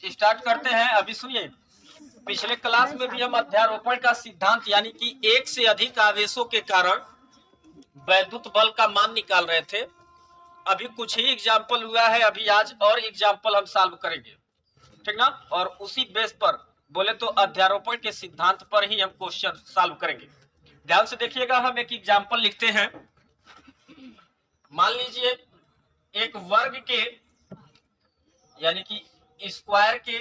Start करते हैं। अभी सुनिए, पिछले क्लास में भी हम अध्यारोपण का सिद्धांत यानी कि एक से अधिक आवेशों के कारण वैद्युत बल का मान निकाल रहे थे। अभी कुछ ही एग्जाम्पल हुआ है, अभी आज और एग्जाम्पल हम सॉल्व करेंगे, ठीक ना। और उसी बेस पर बोले तो अध्यारोपण के सिद्धांत पर ही हम क्वेश्चन सॉल्व करेंगे। ध्यान से देखिएगा, हम एक एग्जाम्पल लिखते हैं। मान लीजिए एक वर्ग के यानी कि स्क्वायर के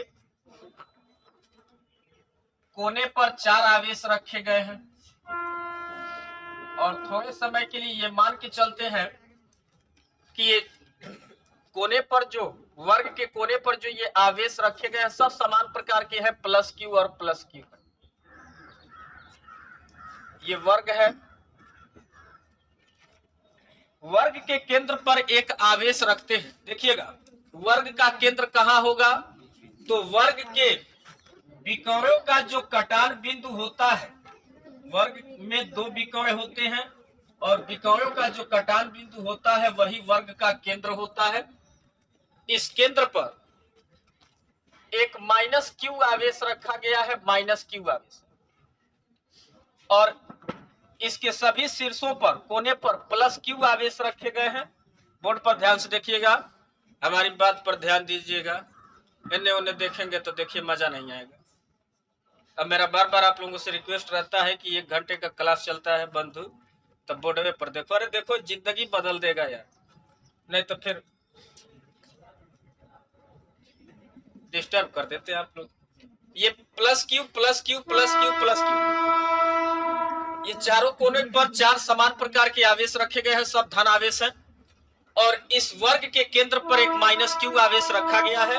कोने पर 4 आवेश रखे गए हैं और थोड़े समय के लिए ये मान के चलते हैं कि ये कोने पर जो वर्ग के कोने पर जो ये आवेश रखे गए हैं सब समान प्रकार के हैं, प्लस क्यू और प्लस क्यू। ये वर्ग है। वर्ग के केंद्र पर एक आवेश रखते हैं। देखिएगा वर्ग का केंद्र कहां होगा, तो वर्ग के विकर्णों का जो कटान बिंदु होता है, वर्ग में 2 विकर्ण होते हैं और विकर्णों का जो कटान बिंदु होता है वही वर्ग का केंद्र होता है। इस केंद्र पर एक माइनस क्यू आवेश रखा गया है, माइनस क्यू आवेश, और इसके सभी शीर्षों पर कोने पर प्लस क्यू आवेश रखे गए हैं। बोर्ड पर ध्यान से देखिएगा, हमारी बात पर ध्यान दीजिएगा। इन्हें उन्हें देखेंगे तो देखिए मजा नहीं आएगा। अब मेरा बार बार आप लोगों से रिक्वेस्ट रहता है कि 1 घंटे का क्लास चलता है बंधु, तब बोर्ड पर देखो। अरे देखो, जिंदगी बदल देगा यार, नहीं तो फिर डिस्टर्ब कर देते आप लोग। ये plus Q plus Q plus Q plus Q, ये चारों कोने पर 4 समान प्रकार के आवेश रखे गए हैं, सब धन आवेश हैं। और इस वर्ग के केंद्र पर एक माइनस क्यू आवेश रखा गया है।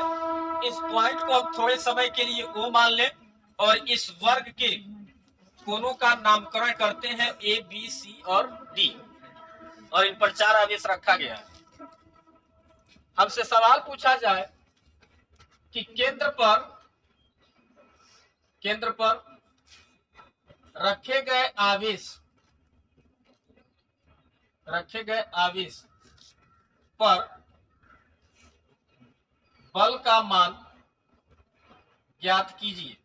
इस पॉइंट को हम थोड़े समय के लिए O मान लें और इस वर्ग के कोनों का नामकरण करते हैं A, B, C और D, और इन पर 4 आवेश रखा गया है। हमसे सवाल पूछा जाए कि केंद्र पर रखे गए आवेश पर बल का मान ज्ञात कीजिए।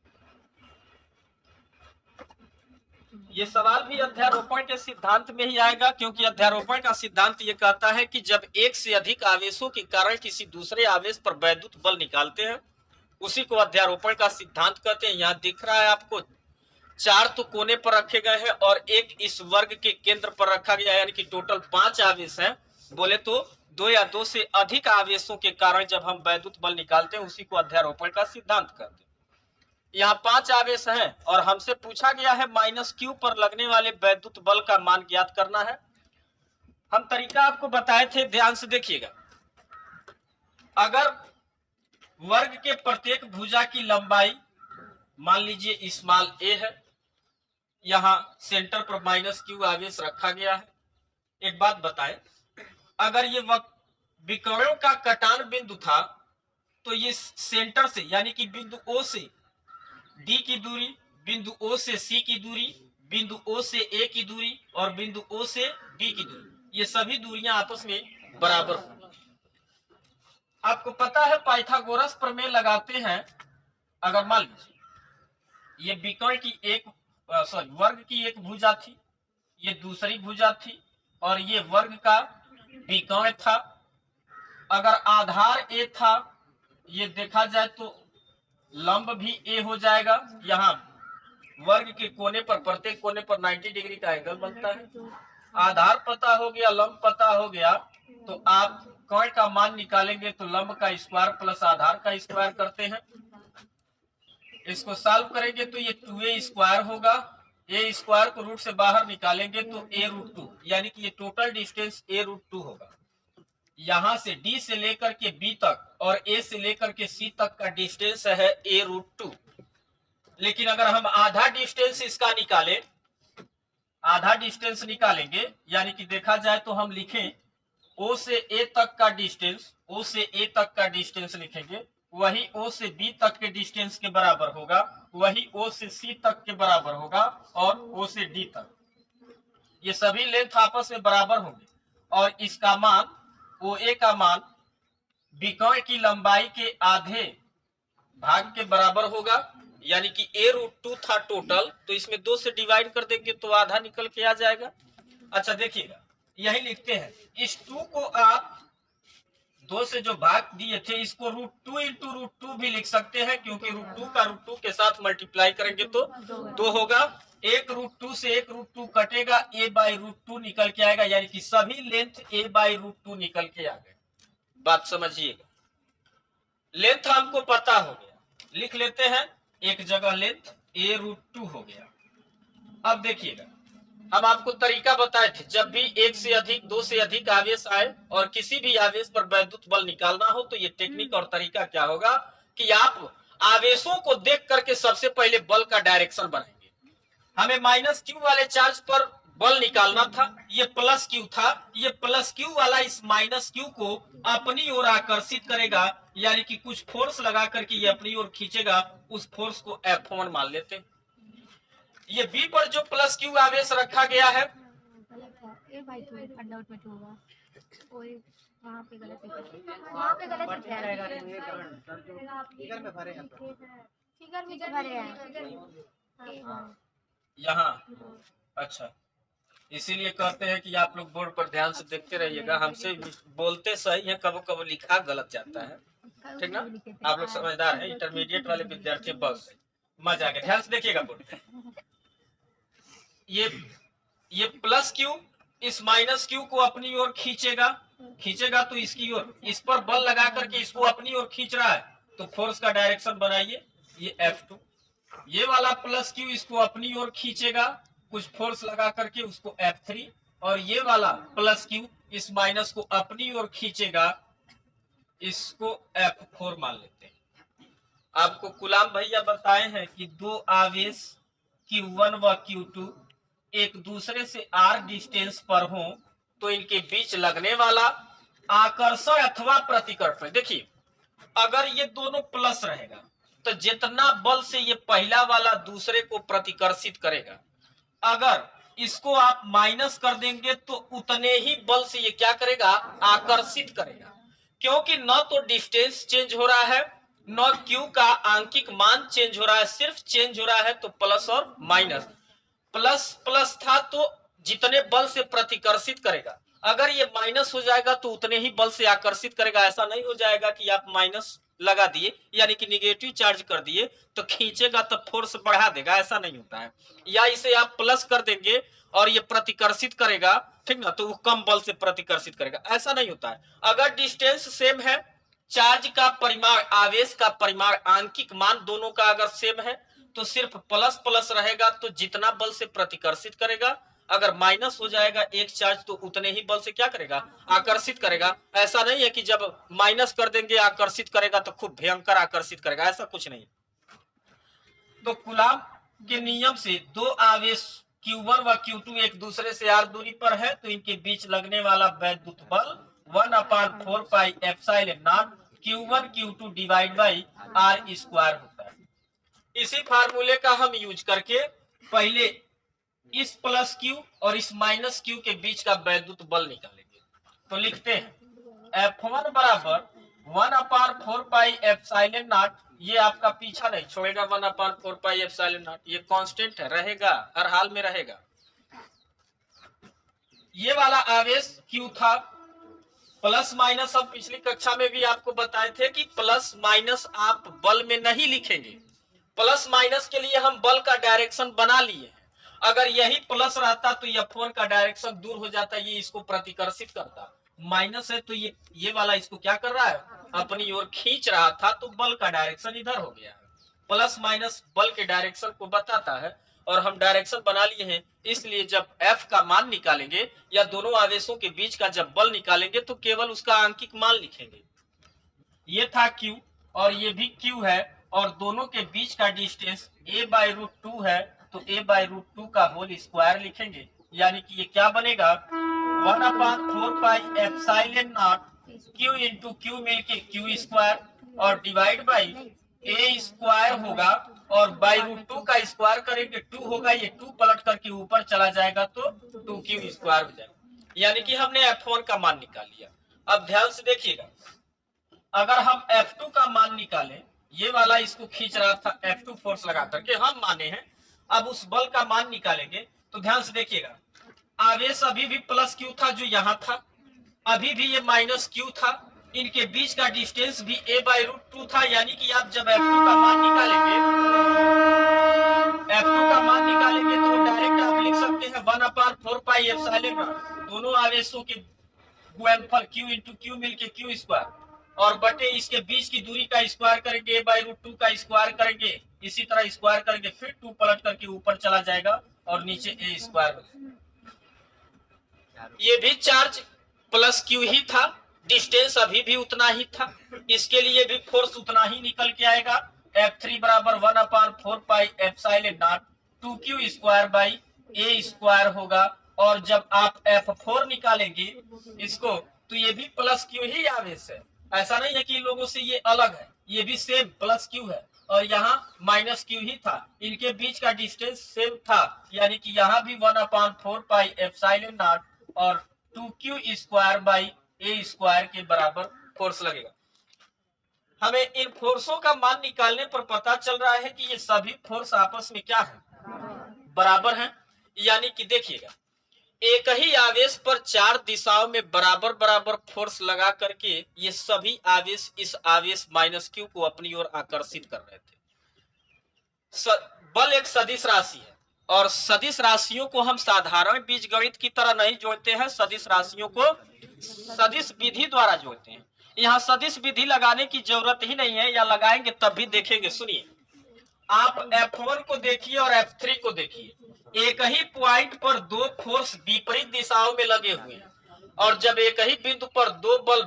ये सवाल भी अध्यारोपण के सिद्धांत में ही आएगा, क्योंकि अध्यारोपण का सिद्धांत ये कहता है कि जब एक से अधिक आवेशों के कारण किसी दूसरे आवेश पर वैद्युत बल निकालते हैं उसी को अध्यारोपण का सिद्धांत कहते हैं। यहाँ दिख रहा है आपको 4 तो कोने पर रखे गए हैं और एक इस वर्ग के केंद्र पर रखा गया है, यानी कि टोटल 5 आवेश हैं। बोले तो 2 या 2 से अधिक आवेशों के कारण जब हम वैद्युत बल निकालते हैं उसी को अध्यारोपण का सिद्धांत कहते हैं। यहाँ 5 आवेश हैं और हमसे पूछा गया है माइनस क्यू पर लगने वाले वैद्युत बल का मान ज्ञात करना है। हम तरीका आपको बताए थे, ध्यान से देखिएगा। अगर वर्ग के प्रत्येक भुजा की लंबाई मान लीजिए स्मॉल a है, यहाँ सेंटर पर माइनस क्यू आवेश रखा गया है। एक बात बताएं, अगर ये विकर्णों का कटान बिंदु था तो ये सेंटर से यानी कि बिंदु O से D की दूरी, बिंदु O से C की दूरी, बिंदु O से A की दूरी और बिंदु O से D की दूरी, ये सभी दूरियां आपस में बराबर होंगी। आपको पता है पाइथागोरस प्रमेय लगाते हैं। अगर मान लीजिए ये विकर्ण की वर्ग की एक भुजा थी, ये दूसरी भुजा थी और ये वर्ग का विकर्ण था। अगर आधार A था, ये देखा जाए तो लंब भी A हो जाएगा। यहाँ वर्ग के कोने पर प्रत्येक कोने पर 90 डिग्री का एंगल बनता है। आधार पता हो गया, लंब पता हो गया, तो आप कर्ण का मान निकालेंगे तो लंब का स्क्वायर प्लस आधार का स्क्वायर करते हैं। इसको सॉल्व करेंगे तो ये 2a स्क्वायर होगा। a स्क्वायर को रूट से बाहर निकालेंगे तो a√2, यानी कि ये टोटल डिस्टेंस a√2 होगा। यहां से D से लेकर के B तक और A से लेकर के C तक का डिस्टेंस है a√2। लेकिन अगर हम आधा डिस्टेंस इसका निकालें, आधा डिस्टेंस निकालेंगे, यानी कि देखा जाए तो हम लिखें O से A तक का डिस्टेंस, O से A तक का डिस्टेंस लिखेंगे, वही O से B तक के डिस्टेंस के बराबर होगा, वही O से C तक के बराबर होगा और O से D तक, ये सभी लेंथ आपस में बराबर होंगे। और इसका मान OA का मान विकर्ण की लंबाई के आधे भाग के बराबर होगा, यानी कि a√2 था टोटल, तो इसमें 2 से डिवाइड कर देंगे तो आधा निकल के आ जाएगा। अच्छा देखिएगा, यही लिखते हैं, इस 2 को आप 2 से जो भाग दिए थे इसको √2 इंटू √2 भी लिख सकते हैं, क्योंकि √2 का √2 के साथ मल्टीप्लाई करेंगे तो 2 होगा। एक √2 से एक √2 कटेगा, a/√2 निकल के आएगा, यानी कि सभी लेंथ a/√2 निकल के आ गए। बात समझिएगा, लेंथ हमको पता हो गया, लिख लेते हैं एक जगह लेंथ a√2 हो गया। अब देखिएगा, हम आपको तरीका बताए थे, जब भी एक से अधिक, 2 से अधिक आवेश आए और किसी भी आवेश पर वैद्युत बल निकालना हो, तो ये टेक्निक और तरीका क्या होगा कि आप आवेशों को देख करके सबसे पहले बल का डायरेक्शन बनाएंगे। हमें -q वाले चार्ज पर बल निकालना था, ये +q था, ये +q वाला इस -q को अपनी ओर आकर्षित करेगा, यानी कि कुछ फोर्स लगा करके ये अपनी ओर खींचेगा, उस फोर्स को F1 मान लेते हैं। ये B पर जो +q आवेश रखा गया है, यहाँ, अच्छा, इसीलिए कहते हैं कि आप लोग बोर्ड पर ध्यान से देखते रहिएगा, हमसे बोलते सही है, कबो कबो लिखा गलत जाता है, ठीक ना। आप लोग समझदार हैं, इंटरमीडिएट वाले विद्यार्थी बस मजा आ गया, ध्यान से देखिएगा बोर्ड। ये +q इस -q को अपनी ओर खींचेगा तो इसकी ओर, इस पर बल लगा करके इसको अपनी ओर खींच रहा है, तो फोर्स का डायरेक्शन बनाइए, ये F2। ये वाला +q इसको अपनी ओर खींचेगा, कुछ फोर्स लगा करके उसको F3, और ये वाला +q इस माइनस को अपनी ओर खींचेगा, इसको F4 मान लेते हैं। आपको गुलाम भैया बताए हैं कि दो आवेश Q1 व Q2 एक दूसरे से r डिस्टेंस पर हो तो इनके बीच लगने वाला आकर्षण अथवा प्रतिकर्षण, देखिए अगर ये दोनों प्लस रहेगा तो जितना बल से ये पहला वाला दूसरे को प्रतिकर्षित करेगा, अगर इसको आप माइनस कर देंगे तो उतने ही बल से ये क्या करेगा, आकर्षित करेगा, क्योंकि न तो डिस्टेंस चेंज हो रहा है, न Q का आंकिक मान चेंज हो रहा है, सिर्फ चेंज हो रहा है तो प्लस और माइनस। प्लस प्लस था तो जितने बल से प्रतिकर्षित करेगा, अगर ये माइनस हो जाएगा तो उतने ही बल से आकर्षित करेगा। ऐसा नहीं हो जाएगा कि आप माइनस लगा दिए यानी कि निगेटिव चार्ज कर दिए तो खींचेगा तो फोर्स बढ़ा देगा, ऐसा नहीं होता है। या इसे आप प्लस कर देंगे और ये प्रतिकर्षित करेगा, ठीक ना, तो वो कम बल से प्रतिकर्षित करेगा, ऐसा नहीं होता है। अगर डिस्टेंस सेम है, चार्ज का परिमाण, आवेश का परिमाण, आंकिक मान दोनों का अगर सेम है तो सिर्फ प्लस प्लस रहेगा, तो जितना बल से प्रतिकर्षित करेगा, अगर माइनस हो जाएगा एक चार्ज तो उतने ही बल से क्या करेगा, आकर्षित करेगा। ऐसा नहीं है कि जब माइनस कर देंगे आकर्षित करेगा तो खूब भयंकर आकर्षित करेगा, ऐसा कुछ नहीं। तो कूलॉम के नियम से दो आवेश Q1 व Q2 एक दूसरे से r दूरी पर है तो इनके बीच लगने वाला वैद्युत बल 1/4πε0 Q1 Q2 divide by r square होता है। इसी फार्मूले का हम यूज करके पहले इस प्लस Q और इस माइनस Q के बीच का वैद्युत बल निकालेंगे। तो लिखते हैं F1 बराबर 1/4πε0, ये आपका पीछा नहीं छोड़ेगा, 1/4πε0, ये कांस्टेंट है, रहेगा, हर हाल में रहेगा। ये वाला आवेश Q था, प्लस माइनस अब पिछली कक्षा में भी आपको बताए थे कि प्लस माइनस आप बल में नहीं लिखेंगे, प्लस माइनस के लिए हम बल का डायरेक्शन बना लिए। अगर यही प्लस रहता तो F1 का डायरेक्शन दूर हो जाता, ये इसको प्रतिकर्षित करता। माइनस है तो ये वाला इसको क्या कर रहा है, अपनी ओर खींच रहा था, तो बल का डायरेक्शन इधर हो गया है। प्लस माइनस बल के डायरेक्शन को बताता है और हम डायरेक्शन बना लिए हैं, इसलिए जब F का मान निकालेंगे या दोनों आवेशों के बीच का जब बल निकालेंगे तो केवल उसका आंकिक मान लिखेंगे। ये था Q और ये भी Q है और दोनों के बीच का डिस्टेंस a/√2 है, तो a/√2 का होल स्क्वायर लिखेंगे, यानी कि ये क्या बनेगा 1/4πε0 Q इंटू Q मिलके Q स्क्वायर और डिवाइड बाई a स्क्वायर होगा, और बाई√2 का स्क्वायर करेंगे 2 होगा, ये 2 पलट करके ऊपर चला जाएगा तो 2Q स्क्वायर हो जाएगा, यानी कि हमने F1 का मान निकाल लिया। अब ध्यान से देखिएगा, अगर हम F2 का मान निकालें, ये वाला इसको खींच रहा था F2 फोर्स लगा करके, हम माने हैं। अब उस बल का मान निकालेंगे तो ध्यान से देखिएगा, आवेश अभी भी प्लस क्यू था जो यहाँ था, अभी भी ये माइनस क्यू था, इनके बीच का डिस्टेंस भी a/√2 था। यानी कि आप जब F2 का मान निकालेंगे, F2 का मान निकालेंगे तो डायरेक्ट आप लिख सकते हैं 1/4πε0, दोनों आवेशों के गुणनफल Q इंटू Q मिलके Q स्क्वायर, और बटे इसके बीच की दूरी का स्क्वायर करेंगे, a/√2 का स्क्वायर करेंगे, इसी तरह स्क्वायर करेंगे, फिर 2 पलट करके ऊपर चला जाएगा और नीचे a स्क्वायर। ये भी चार्ज प्लस क्यू ही था, डिस्टेंस अभी भी उतना ही था, इसके लिए भी फोर्स उतना ही निकल के आएगा। F3 बराबर 1/4πε0 2q square by a square होगा। और जब आप F4 निकालेंगे इसको, तो ये भी प्लस क्यू ही आवेश है, ऐसा नहीं है कि लोगों से ये अलग है, ये भी सेम प्लस क्यू है, और यहाँ माइनस क्यू ही था, इनके बीच का डिस्टेंस सेम था, यानी कि यहाँ भी 1/4πε0 और 2q square by a square के बराबर फोर्स लगेगा। हमें इन फोर्सों का मान निकालने पर पता चल रहा है कि ये सभी फोर्स आपस में क्या है, बराबर हैं। यानी कि देखिएगा, एक ही आवेश पर 4 दिशाओं में बराबर बराबर फोर्स लगा करके ये सभी आवेश इस आवेश माइनस क्यू को अपनी ओर आकर्षित कर रहे थे। बल एक सदिश राशि है, और सदिश राशियों को हम साधारण बीजगणित की तरह नहीं जोड़ते हैं, सदिश राशियों को सदिश विधि द्वारा जोड़ते हैं। यहाँ सदिश विधि लगाने की जरूरत ही नहीं है, या लगाएंगे तब भी देखेंगे। सुनिए, आप F1 को देखिए और F3 को देखिए, एक ही पॉइंट पर दो फोर्स विपरीत दिशाओं में लगे हुए हैं, और जब एक ही बिंदु पर दो बल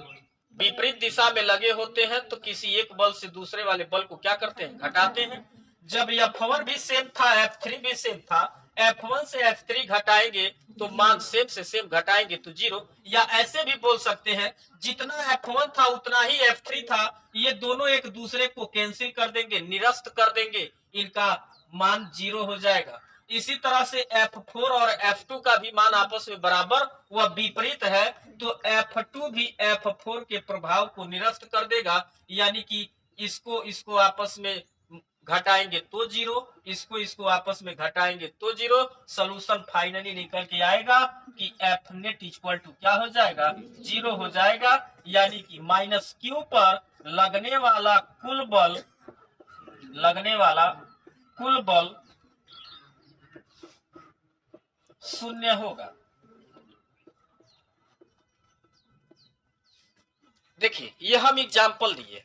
विपरीत दिशा में लगे होते हैं तो किसी एक बल से दूसरे वाले बल को क्या करते हैं, घटाते हैं। जब F1 भी सेम था, F3 भी सेम था, F1 से F3 घटाएंगे तो मान सेम से सेम घटाएंगे तो 0, या ऐसे भी बोल सकते हैं जितना F1 था उतना ही F3 था, ये दोनों एक दूसरे को कैंसिल कर देंगे, निरस्त कर देंगे, इनका मान 0 हो जाएगा। इसी तरह से F4 और F2 का भी मान आपस में बराबर व विपरीत है, तो F2 भी F4 के प्रभाव को निरस्त कर देगा, यानी कि इसको आपस में घटाएंगे तो 0, इसको आपस में घटाएंगे तो 0। सॉल्यूशन फाइनली निकल के आएगा कि F नेट इक्वल टू क्या हो जाएगा, 0 हो जाएगा। यानी कि माइनस क्यू पर लगने वाला कुल बल 0 होगा। देखिए, ये हम एग्जाम्पल दिए,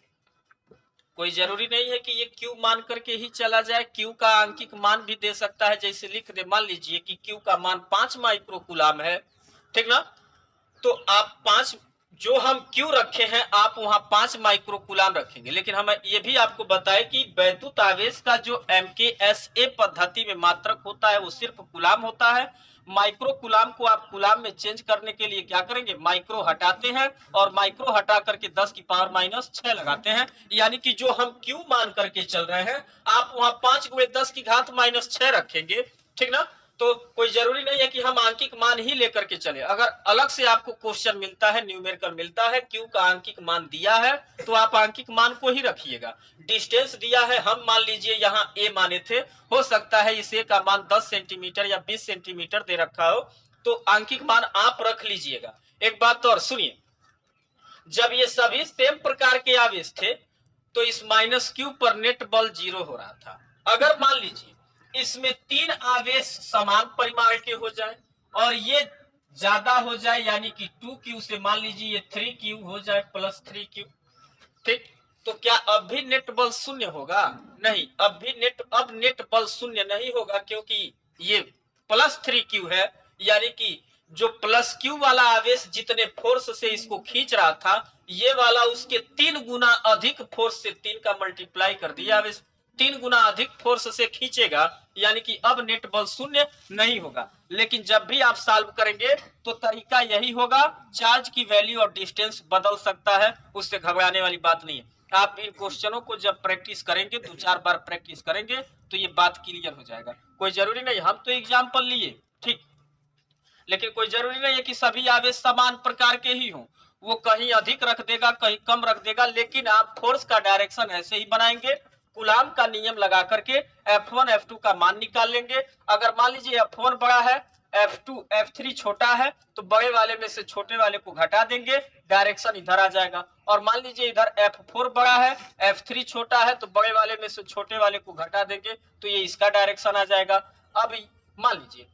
कोई जरूरी नहीं है कि ये क्यू मान करके ही चला जाए, क्यू का आंकिक मान भी दे सकता है। जैसे लिख दे, मान लीजिए कि क्यू का मान 5 माइक्रो कूलाम है, ठीक ना, तो आप 5 जो हम क्यू रखे हैं आप वहां 5 माइक्रो कूलाम रखेंगे। लेकिन हम ये भी आपको बताएं कि वैद्युत आवेश का जो MKSA पद्धति में मात्रक होता है वो सिर्फ कूलाम होता है। माइक्रो कूलाम को आप कूलाम में चेंज करने के लिए क्या करेंगे, माइक्रो हटाते हैं, और माइक्रो हटा करके 10 की पावर -6 लगाते हैं। यानी कि जो हम क्यू मान करके चल रहे हैं आप वहां 5 × 10 की घात -6 रखेंगे, ठीक ना। तो कोई जरूरी नहीं है कि हम आंकिक मान ही लेकर के चले। अगर अलग से आपको क्वेश्चन मिलता है, न्यूमेरिकल मिलता है, क्यू का आंकिक मान दिया है तो आप आंकिक मान को ही रखिएगा। डिस्टेंस दिया है, हम मान लीजिए यहाँ ए माने थे, हो सकता है इस ए का मान 10 सेंटीमीटर या 20 सेंटीमीटर दे रखा हो, तो आंकिक मान आप रख लीजिएगा। एक बात और सुनिए, जब ये सभी सेम प्रकार के आवेश थे तो इस माइनस क्यू पर नेट बल 0 हो रहा था। अगर मान लीजिए इसमें 3 आवेश समान परिमाण के हो जाए और ये ज्यादा हो जाए, यानी कि 2q से मान लीजिए ये 3q हो जाए +3q, ठीक, तो क्या अब भी नेट बल 0 होगा? नहीं, अब नेट बल 0 नहीं होगा, क्योंकि ये +3q है। यानी कि जो +q वाला आवेश जितने फोर्स से इसको खींच रहा था, ये वाला उसके 3 गुना अधिक फोर्स से 3 का मल्टीप्लाई कर दिया, आवेश 3 गुना अधिक फोर्स से खींचेगा, यानी कि अब नेट बल 0 नहीं होगा। लेकिन जब भी आप सॉल्व करेंगे तो तरीका यही होगा, चार्ज की वैल्यू और डिस्टेंस बदल सकता है, उससे घबराने वाली बात नहीं है। आप इन क्वेश्चनों को जब प्रैक्टिस करेंगे, 2-4 बार प्रैक्टिस करेंगे तो ये बात क्लियर हो जाएगा। कोई जरूरी नहीं, हम तो एग्जाम्पल लिए, ठीक, लेकिन कोई जरूरी नहीं है कि सभी आवेश समान प्रकार के ही हों। वो कहीं अधिक रख देगा, कहीं कम रख देगा, लेकिन आप फोर्स का डायरेक्शन ऐसे ही बनाएंगे। कूलाम का नियम लगा करके F1 F2 का मान निकाल लेंगे। अगर मान लीजिए F1 बड़ा है, F2 F3 छोटा है, तो बड़े वाले में से छोटे वाले को घटा देंगे, डायरेक्शन इधर आ जाएगा। और मान लीजिए इधर F4 बड़ा है, F3 छोटा है, तो बड़े वाले में से छोटे वाले को घटा देंगे, तो ये इसका डायरेक्शन आ जाएगा। अब मान लीजिए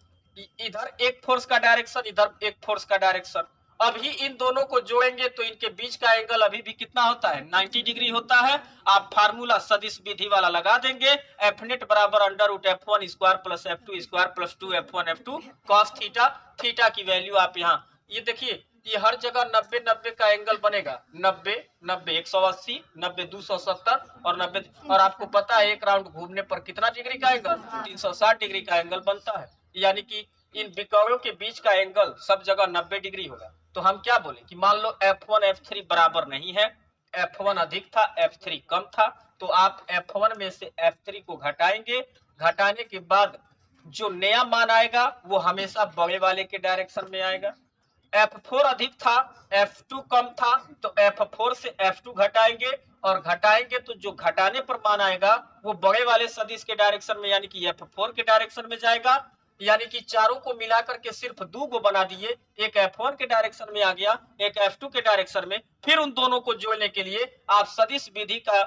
इधर एक फोर्स का डायरेक्शन, इधर एक फोर्स का डायरेक्शन। अभी इन दोनों को जोड़ेंगे तो इनके बीच का एंगल अभी भी कितना होता है, 90 डिग्री होता है। आप फार्मूला सदिश विधि वाला लगा देंगे, एफ नेट बराबर √F1 square plus F2 square plus 2F1 F2 cos theta. Theta की वैल्यू आप यहाँ ये देखिए, ये हर जगह 90-90 का एंगल बनेगा, 90-90 180, 90-270 और 90। और आपको पता है एक राउंड घूमने पर कितना डिग्री का एंगल, 360 डिग्री का एंगल बनता है। यानी कि इन विकर्णों के बीच का एंगल सब जगह 90 डिग्री होगा। तो हम क्या बोले कि मान लो F1 F3 बराबर नहीं है, F1 अधिक था, F3 कम था, तो आप F1 में से F3 को घटाएंगे। घटाने के बाद जो नया मान आएगा वो हमेशा बड़े वाले के डायरेक्शन में आएगा। F4 अधिक था, F2 कम था, तो F4 से F2 घटाएंगे, और घटाएंगे तो जो घटाने पर मान आएगा वो बड़े वाले सदिश के डायरेक्शन में यानी कि F4 के डायरेक्शन में जाएगा। यानी कि चारों को मिलाकर के सिर्फ 2 को बना दिए, एक F1 के डायरेक्शन में आ गया, एक F2 के डायरेक्शन में। फिर उन दोनों को जोड़ने के लिए आप सदिश विधि का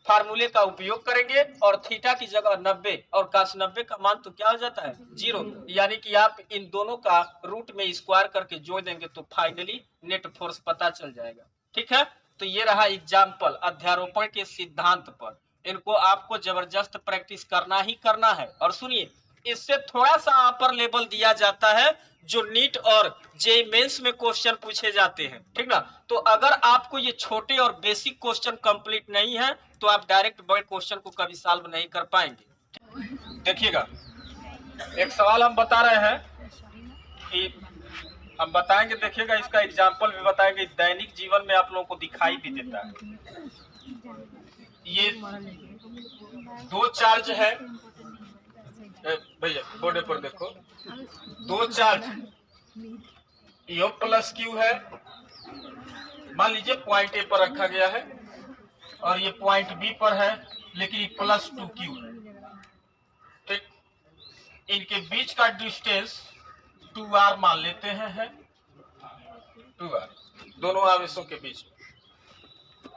फार्मूले का उपयोग करेंगे, और थीटा की जगह 90 और cos 90 का मान तो क्या हो जाता है, 0। यानी कि आप इन दोनों का रूट में स्क्वायर करके जोड़ देंगे तो फाइनली नेट फोर्स पता चल जाएगा। ठीक है, तो ये रहा एग्जाम्पल अध्यारोपण के सिद्धांत पर। इनको आपको जबरदस्त प्रैक्टिस करना ही करना है। और सुनिए, इससे थोड़ा सा अपर लेवल दिया जाता है जो नीट और जेईई मेंस में क्वेश्चन पूछे जाते हैं, ठीक ना। तो अगर आपको ये छोटे और बेसिक क्वेश्चन कंप्लीट नहीं है तो आप डायरेक्ट बड़े क्वेश्चन को कभी सॉल्व नहीं कर पाएंगे। देखिएगा, एक सवाल हम बता रहे हैं कि हम बताएंगे, देखिएगा इसका एग्जाम्पल भी बताएंगे, दैनिक जीवन में आप लोगों को दिखाई भी देता है। ये 2 चार्ज है भैया, बोर्ड पर देखो, 2 चार्ज यो प्लस क्यू है, मान लीजिए पॉइंट ए पर रखा गया है, और ये पॉइंट बी पर है, लेकिन ये +2Q है। ठीक, इनके बीच का डिस्टेंस 2R मान लेते हैं, है 2R, दोनों आवेशों के बीच।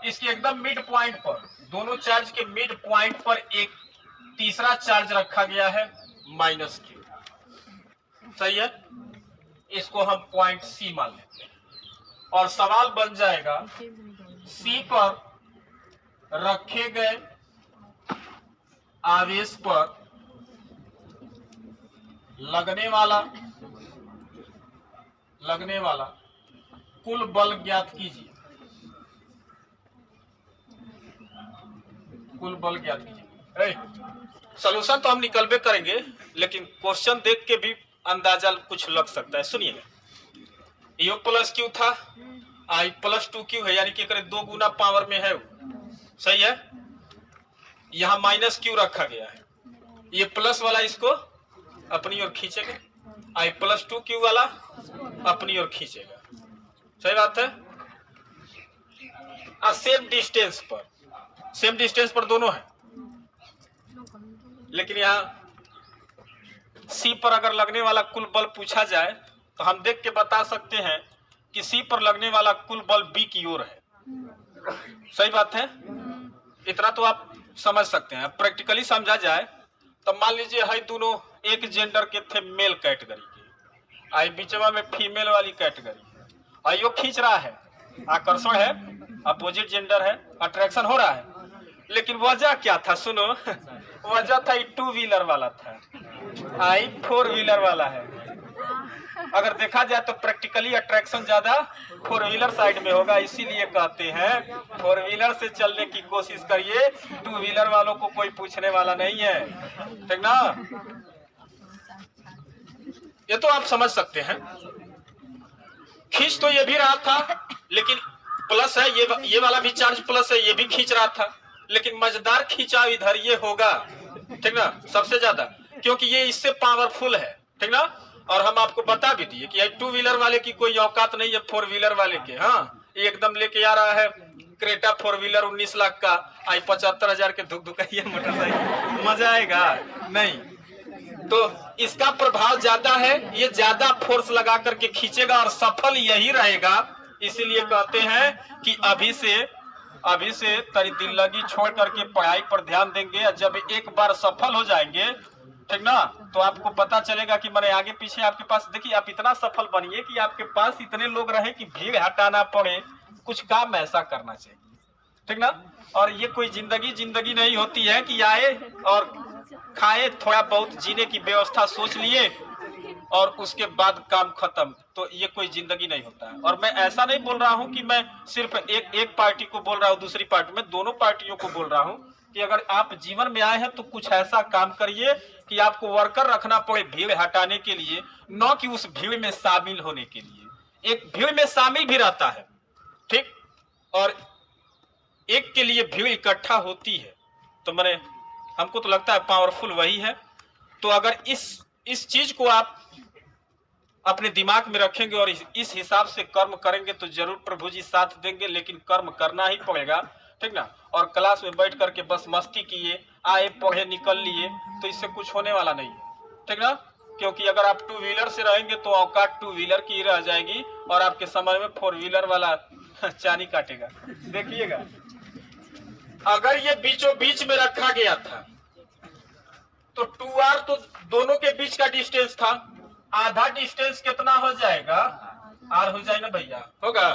इसके एकदम मिड पॉइंट पर, दोनों चार्ज के मिड पॉइंट पर एक तीसरा चार्ज रखा गया है -Q। सही है, इसको हम पॉइंट C मान लेते हैं। और सवाल बन जाएगा, C पर रखे गए आवेश पर लगने वाला कुल बल ज्ञात कीजिए। कुल बल ज्ञात कीजिए। सॉल्यूशन तो हम निकलबे करेंगे, लेकिन क्वेश्चन देख के भी अंदाजा कुछ लग सकता है। सुनिए, यो +Q था, I +2Q है, यानी कि 2 गुना पावर में है वो। सही है, यहाँ -Q रखा गया है, ये प्लस वाला इसको अपनी ओर खींचेगा, I +2Q वाला अपनी ओर खींचेगा। सही बात है। सेम डिस्टेंस पर दोनों है, लेकिन यहाँ C पर अगर लगने वाला कुल बल पूछा जाए तो हम देख के बता सकते हैं कि C पर लगने वाला कुल बल B की ओर है। सही बात है, इतना तो आप समझ सकते हैं। प्रैक्टिकली समझा जाए तो मान लीजिए है दोनों एक जेंडर के थे, मेल कैटेगरी के, आई बीचवा में फीमेल वाली कैटेगरी, और यो खींच रहा है, आकर्षण है, अपोजिट जेंडर है, अट्रैक्शन हो रहा है। लेकिन वजह क्या था, सुनो, वजह था 2 व्हीलर वाला था, I 4 व्हीलर वाला है। अगर देखा जाए तो प्रैक्टिकली अट्रैक्शन ज्यादा 4 व्हीलर साइड में होगा, इसीलिए कहते हैं 4 व्हीलर से चलने की कोशिश करिए, 2 व्हीलर वालों को कोई पूछने वाला नहीं है, ठीक ना। ये तो आप समझ सकते हैं। खींच तो ये भी रहा था, लेकिन प्लस है, ये वाला भी चार्ज प्लस है, ये भी खींच रहा था, लेकिन मजेदार खींचाव इधर ये होगा, ठीक ना, सबसे ज्यादा, क्योंकि ये इससे पावरफुल है, ठीक ना। और हम आपको बता भी दिए कि 2 व्हीलर वाले की कोई औकात नहीं है 4 व्हीलर वाले के। हाँ, ये एकदम लेके आ रहा है क्रेटा 4 व्हीलर 19 लाख का, आई 75,000 के धुक-धुकाइए मोटरसाइकिल, मजा आएगा नहीं। तो इसका प्रभाव ज्यादा है, ये ज्यादा फोर्स लगा करके खींचेगा और सफल यही रहेगा। इसीलिए कहते हैं कि अभी से तरी दिल लगी छोड़ करके पढ़ाई पर ध्यान देंगे, और जब एक बार सफल हो जाएंगे, ठीक ना, तो आपको पता चलेगा कि मैंने आगे पीछे आपके पास, देखिए आप इतना सफल बनिए कि आपके पास इतने लोग रहे कि भीड़ हटाना पड़े, कुछ काम ऐसा करना चाहिए, ठीक ना। और ये कोई जिंदगी नहीं होती है कि आए और खाए, थोड़ा बहुत जीने की व्यवस्था सोच लिए और उसके बाद काम खत्म, तो ये कोई जिंदगी नहीं होता है। और मैं ऐसा नहीं बोल रहा हूं कि मैं सिर्फ एक पार्टी को बोल रहा हूं, दूसरी पार्टी में, दोनों पार्टियों को बोल रहा हूं कि अगर आप जीवन में आए हैं तो कुछ ऐसा काम करिए कि आपको वर्कर रखना पड़े भीड़ हटाने के लिए, न कि उस भीड़ में शामिल होने के लिए। एक भीड़ में शामिल भी रहता है, ठीक, और एक के लिए भीड़ इकट्ठा होती है, तो मैंने हमको तो लगता है पावरफुल वही है। तो अगर इस चीज को आप अपने दिमाग में रखेंगे और इस हिसाब से कर्म करेंगे तो जरूर प्रभु जी साथ देंगे, लेकिन कर्म करना ही पड़ेगा, ठीक ना। और क्लास में बैठ करके बस मस्ती किए, आए पढ़े निकल लिए, तो इससे कुछ होने वाला नहीं है, ठीक ना। क्योंकि अगर आप 2 व्हीलर से रहेंगे तो औकात 2 व्हीलर की रह जाएगी और आपके समय में 4 व्हीलर वाला चानी काटेगा। देखिएगा, अगर ये बीचों बीच में रखा गया था तो 2r तो दोनों के बीच का डिस्टेंस था, आधा डिस्टेंस कितना हो जाएगा, r हो जाएगा भैया, होगा।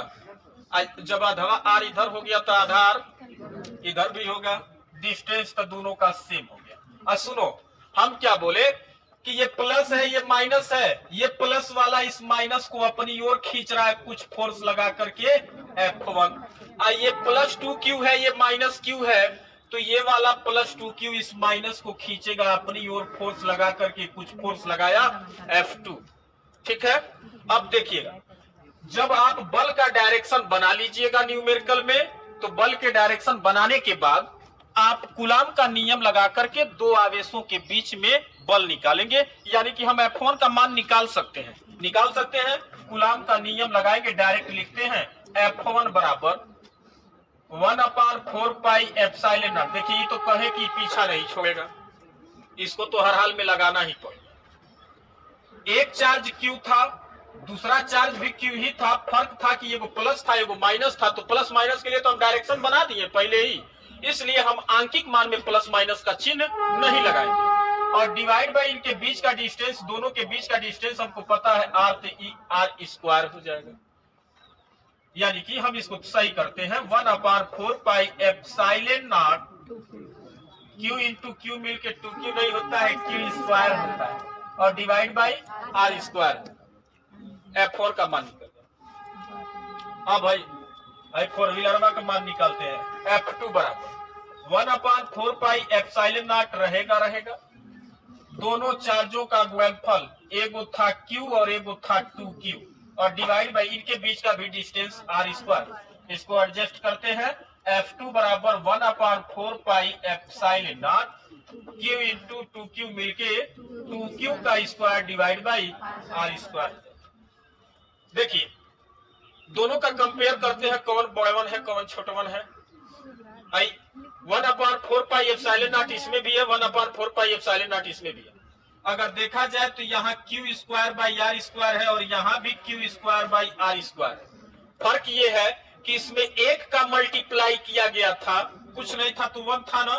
जब आधा r इधर हो गया तो आधा r इधर भी होगा, डिस्टेंस तो दोनों का सेम हो गया। और सुनो, हम क्या बोले कि ये प्लस है ये माइनस है, ये प्लस वाला इस माइनस को अपनी ओर खींच रहा है कुछ फोर्स लगा करके F1, ये +2q है, ये -q है, तो ये वाला +2q इस माइनस को खींचेगा अपनी ओर फोर्स लगा करके, कुछ फोर्स लगाया F2, ठीक है। अब देखिएगा, जब आप बल का डायरेक्शन बना लीजिएगा न्यूमेरिकल में, तो बल के डायरेक्शन बनाने के बाद आप कूलाम का नियम लगा करके दो आवेशों के बीच में बल निकालेंगे, यानी कि हम F1 का मान निकाल सकते हैं। कूलाम का नियम लगाएंगे, डायरेक्ट लिखते हैं F1 बराबर 1/4 पाई एप्सिलॉन नॉट। देखिए, ये तो कहे कि पीछा नहीं छोड़ेगा, इसको तो हर हाल में लगाना ही पड़ेगा। एक चार्ज Q था, दूसरा चार्ज भी Q ही था, फर्क था कि एगो प्लस था एगो माइनस था, तो प्लस माइनस के लिए तो हम डायरेक्शन बना दिए पहले ही, इसलिए हम आंकिक मान में प्लस माइनस का चिन्ह नहीं लगाएंगे। और डिवाइड बाय इनके बीच का डिस्टेंस, दोनों के बीच का डिस्टेंस हमको पता है r, तो r स्क्वायर हो जाएगा, यानी कि हम इसको सही करते हैं 1/4 pi epsilon not q into Q मिलके 2q नहीं होता है, q स्क्वायर होता है, और divide by r square, F4 का मान निकल। हाँ भाई, 4 व्हीलर का मान निकालते हैं। F2 बराबर 1/4 पाई एप्सिलॉन नॉट रहेगा, दोनों चार्जों का गुणनफल, एगो था Q और एगो था 2Q, और डिवाइड बाई इनके बीच का भी डिस्टेंस r स्क्वायर। इसको एडजस्ट करते हैं, F2 बराबर 1/4 pi epsilon not Q into 2Q मिलके 2Q का square divide by r square. देखिए, दोनों का कंपेयर करते हैं, कौन बड़ा वन है कौन छोटा वन है। 1/4 पाई एप्सिलॉन नॉट इसमें भी है, 1/4 पाई एप्सिलॉन नॉट इसमें भी है। अगर देखा जाए तो यहाँ Q square by r square है और यहाँ भी Q square by r square है। फर्क ये है कि इसमें एक का मल्टीप्लाई किया गया था, कुछ नहीं था तो 1 था ना,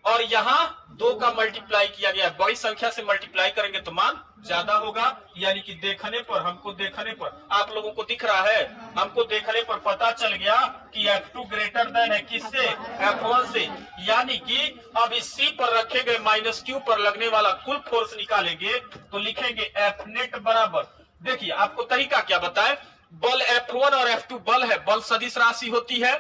और यहाँ 2 का मल्टीप्लाई किया गया, बड़ी संख्या से मल्टीप्लाई करेंगे तो मान ज्यादा होगा, यानी कि देखने पर, हमको देखने पर, आप लोगों को दिख रहा है, हमको देखने पर पता चल गया कि F2 ग्रेटर देन है किससे, F1 से, यानी कि अब इस C पर रखे गए -Q पर लगने वाला कुल फोर्स निकालेंगे तो लिखेंगे F नेट बराबर, देखिए आपको तरीका क्या बताए, बल F1 और F2 बल है, बल सदिश राशि होती है,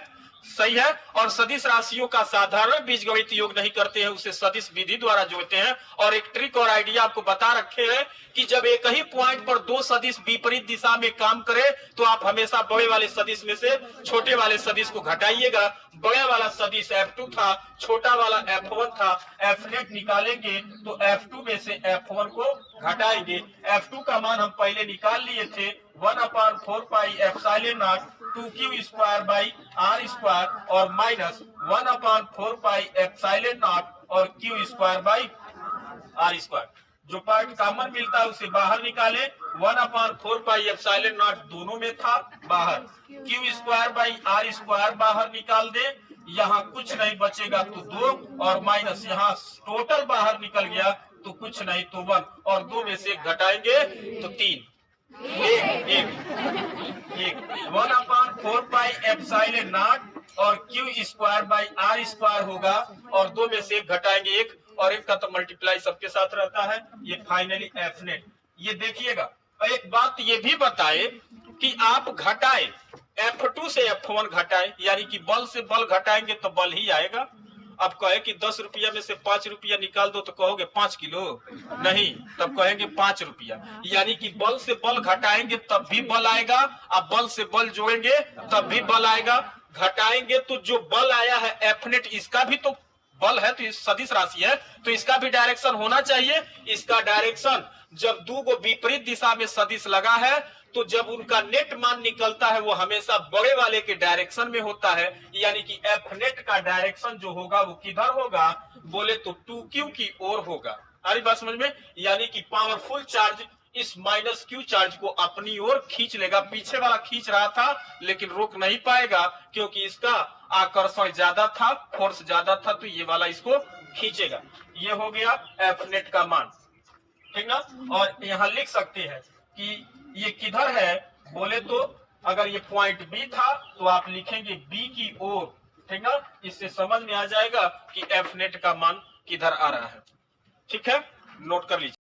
सही है। और सदिश राशियों का साधारण बीजगणित योग नहीं करते हैं, उसे सदिश विधि द्वारा जोड़ते हैं। और एक ट्रिक और आइडिया आपको बता रखे हैं कि जब एक ही पॉइंट पर दो सदिश विपरीत दिशा में काम करे तो आप हमेशा बड़े वाले सदिश में से छोटे वाले सदिश को घटाइएगा। बड़े वाला सदिश F2 था, छोटा वाला F1 था। F नेट निकालेंगे तो F2 में से F1 को घटाएंगे। F2 का मान हम पहले निकाल लिए थे 1/4 pi epsilon not 2q square by r square और माइनस 1/4 पाई एप्सिलॉन नॉट और q square by r square. जो पार्ट कॉमन मिलता है उसे बाहर निकाले। 1/4 पाई एप्सिलॉन नॉट दोनों में था बाहर, q square by r square बाहर निकाल दे। यहाँ कुछ नहीं बचेगा तो 2 और माइनस यहाँ टोटल बाहर निकल गया तो कुछ नहीं तो 1 और 2 में से घटाएंगे तो 3। एक 1/4 पाई एप्सिलॉन नॉट और q square by r square होगा और 2 में से घटाएंगे 1 और 1 का तो मल्टीप्लाई सबके साथ रहता है। ये फाइनली F नेट। ये देखिएगा। एक बात ये भी बताए कि आप घटाए F2 से F1 घटाए, यानी कि बल से बल घटाएंगे तो बल ही आएगा। अब कहे कि 10 रुपया में से 5 रुपया निकाल दो तो कहोगे 5 किलो नहीं, तब कहेंगे 5 रुपया। यानी कि बल से बल घटाएंगे तब भी बल आएगा, अब बल से बल जोड़ेंगे तब भी बल आएगा। घटाएंगे तो जो बल आया है F नेट, इसका भी तो बल है, तो सदिश राशि है तो इसका भी डायरेक्शन होना चाहिए। इसका डायरेक्शन जब दो को विपरीत दिशा में सदिश लगा है तो जब उनका नेट मान निकलता है वो हमेशा बड़े वाले के डायरेक्शन में होता है। यानी कि F नेट का डायरेक्शन जो होगा वो किधर होगा बोले तो 2q की ओर होगा। आ रही बात समझ में? यानी कि पावरफुल चार्ज इस माइनस q चार्ज को अपनी ओर खींच लेगा। पीछे वाला खींच रहा था लेकिन रोक नहीं पाएगा क्योंकि इसका आकर्षण ज्यादा था, फोर्स ज्यादा था, तो ये वाला इसको खींचेगा। ये हो गया F नेट का मान, ठीक ना। और यहाँ लिख सकते हैं कि ये किधर है बोले तो अगर ये पॉइंट B था तो आप लिखेंगे B की ओर, ठीक ना। इससे समझ में आ जाएगा कि F नेट का मान किधर आ रहा है। ठीक है, नोट कर लीजिए।